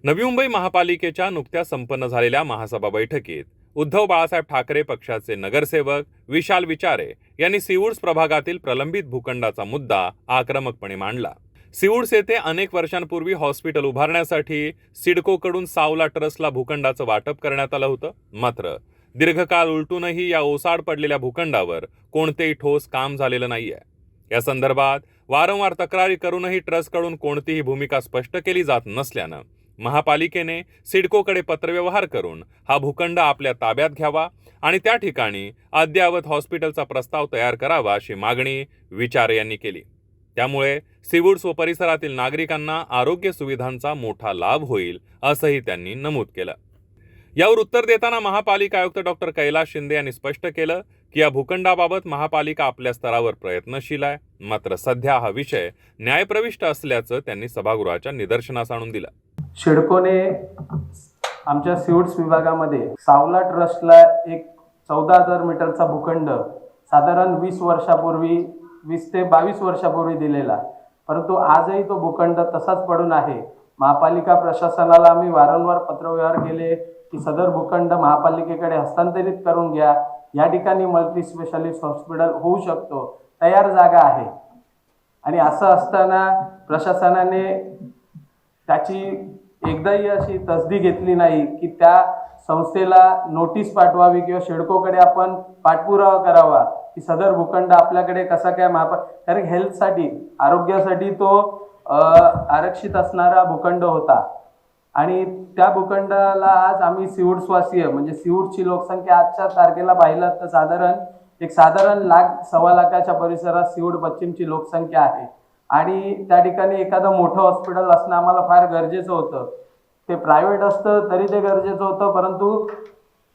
नवी मुंबई महापालिकेच्या नुकत्याच संपन्न झालेल्या महासभा बैठकीत उद्धव बाळासाहेब ठाकरे पक्षाचे नगरसेवक विशाल विचारे यांनी सिवूड्स प्रभागातील प्रलंबित भूखंडाचा मुद्दा आक्रमकपणे मांडला। सिवूड्स येथे अनेक वर्षांपूर्वी हॉस्पिटल उभारण्यासाठी सिडकोकडून सावला ट्रस्टला भूखंडाचं वाटप करण्यात आलं होतं। मात्र दीर्घकाळ उलटूनही या ओसाड पडलेल्या भूखंडावर कोणतेही ठोस काम झालेलं नाहीये। या संदर्भात वारंवार तक्रारी करूनही ट्रस्टकडून कोणतीही भूमिका स्पष्ट केली जात नसल्यानं महापालिकेने सिडकोकडे पत्रव्यवहार करून हा भूखंड आपल्या ताब्यात घ्यावा आणि त्या ठिकाणी अद्ययावत हॉस्पिटलचा प्रस्ताव तयार करावा अशी मागणी विचारे यांनी केली। त्यामुळे सिवूड्स व परिसरातील नागरिकांना आरोग्य सुविधांचा मोठा लाभ होईल असंही त्यांनी नमूद केलं। यावर उत्तर देताना महापालिका आयुक्त डॉक्टर कैलास शिंदे यांनी स्पष्ट केलं की या भूखंडाबाबत महापालिका आपल्या स्तरावर प्रयत्नशील आहे, मात्र सध्या हा विषय न्यायप्रविष्ट असल्याचं त्यांनी सभागृहाच्या निदर्शनास आणून दिलं। सिडकोने आमच्या सिवूड्स विभागामध्ये सावला ट्रस्टला एक 14,000 मीटरचा भूखंड साधारण 20 ते 22 वर्षापूर्वी दिलेला, परंतु आजही तो भूखंड तसाच पडून आहे। महापालिका प्रशासनाला आम्ही वारंवार पत्रव्यवहार केले की सदर भूखंड महापालिकेकडे हस्तांतरित करून घ्या, या ठिकाणी मल्टी स्पेशालिस्ट हॉस्पिटल होऊ शकतो, तयार जागा आहे। आणि असं असताना प्रशासनाने त्याची एकदाही अशी तसदी घेतली नाही की त्या संस्थेला नोटीस पाठवावी किंवा सिडकोकडे आपण पाठपुरावा करावा की सदर भूखंड आपल्याकडे कसा काय कारण हेल्थसाठी आरोग्यासाठी तो आरक्षित असणारा भूखंड होता। आणि त्या भूखंडाला आज आम्ही सिवूड्सवासीय म्हणजे सिवूड्सची लोकसंख्या आजच्या तारखेला पाहिलं तर साधारण लाख सव्वा लाखाच्या परिसरात सिवूड पश्चिमची लोकसंख्या आहे। आणि त्या ठिकाणी एखादं मोठं हॉस्पिटल असणं आम्हाला फार गरजेचं होतं। ते प्रायव्हेट असतं तरी ते गरजेचं होतं, परंतु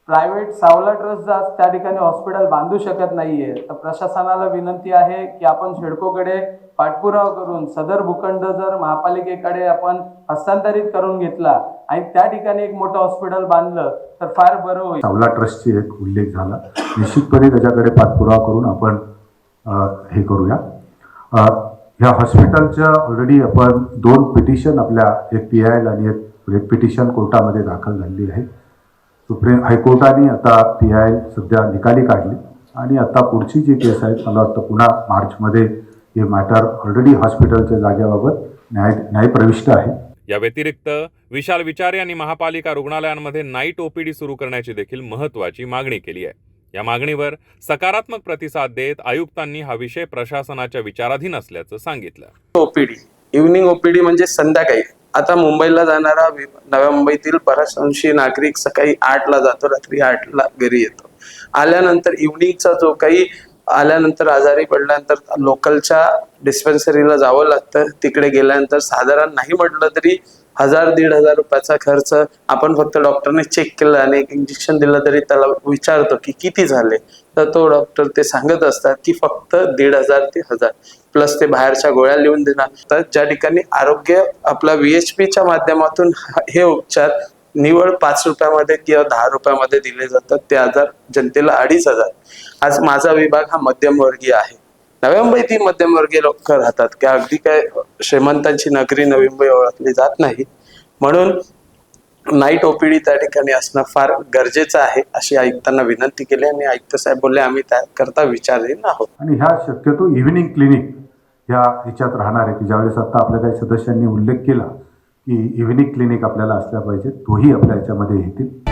प्रायव्हेट सावला ट्रस्ट त्या ठिकाणी हॉस्पिटल बांधू शकत नाहीये। तर प्रशासनाला विनंती आहे की आपण सिडकोकडे पाठपुरावा करून सदर भूखंड जर महापालिकेकडे आपण हस्तांतरित करून घेतला आणि त्या ठिकाणी एक मोठं हॉस्पिटल बांधलं तर फार बरं होईल। सावला ट्रस्टची एक उल्लेख झाला, निश्चितपणे त्याच्याकडे पाठपुरावा करून आपण हे करूया। ह्या हॉस्पिटलच्या ऑलरेडी आपण 2 पिटिशन आपल्या एक PIL आणि एक पिटिशन कोर्टामध्ये दाखल झालेली आहे। सुप्रीम हायकोर्टाने आता PIL सध्या निकाली काढली आणि आता पुढची जी केस आहे मला वाटतं पुन्हा मार्चमध्ये हे मॅटर ऑलरेडी हॉस्पिटलच्या जागेबाबत न्यायप्रविष्ट आहे। या व्यतिरिक्त विशाल विचारे यांनी महापालिका रुग्णालयांमध्ये नाईट OPD सुरू करण्याची देखील महत्त्वाची मागणी केली आहे। या मागणीवर सकारात्मक प्रतिसाद देत आयुक्तांनी हा विषय प्रशासनाच्या विचाराधीन असल्याचं सांगितलं। OPD इव्हनिंग OPD म्हणजे संध्याकाळी। आता मुंबईला जाणारा नव्या मुंबईतील बराच अंशी नागरिक सकाळी 8ला जातो, रात्री 8ला घरी येतो। आल्यानंतर इव्हनिंगचा जो काही आल्यानंतर आजारी पडल्यानंतर लोकलच्या डिस्पेन्सरीला जावं लागतं। तिकडे गेल्यानंतर साधारण नाही म्हटलं तरी 1,000-1,500 रुपयाचा खर्च। आपण फक्त डॉक्टरने चेक केलं आणि एक इंजेक्शन दिलं तरी त्याला विचारतो की किती झाले, तर तो डॉक्टर ते सांगत असतात की फक्त 1,500 ते 1,000 प्लस ते बाहेरच्या गोळ्या लिहून देणार। तर ज्या ठिकाणी आरोग्य आपला VHPच्या माध्यमातून हे उपचार निवळ 5 रुपयामध्ये किंवा 10 रुपयामध्ये दिले जातात, ते आजार जनतेला 2,500। आज माझा विभाग हा मध्यमवर्गीय आहे। नवी मुंबईत मध्यमवर्गीय लोक राहतात की अगदी काय श्रीमंतांची नगरी नवी मुंबई ओळखली जात नाही, म्हणून नाईट OPD त्या ठिकाणी असणं फार गरजेचं आहे अशी आयुक्तांना विनंती केली आणि आयुक्त साहेब बोलले आम्ही त्याकरता विचारहीन आहोत। आणि ह्या शक्यतो इव्हिनिंग क्लिनिक ह्याच्यात राहणार आहे की ज्यावेळेस आता आपल्या काही सदस्यांनी उल्लेख केला की इव्हिनिंग क्लिनिक आपल्याला असल्या पाहिजे, तोही आपल्या ह्याच्यामध्ये येतील।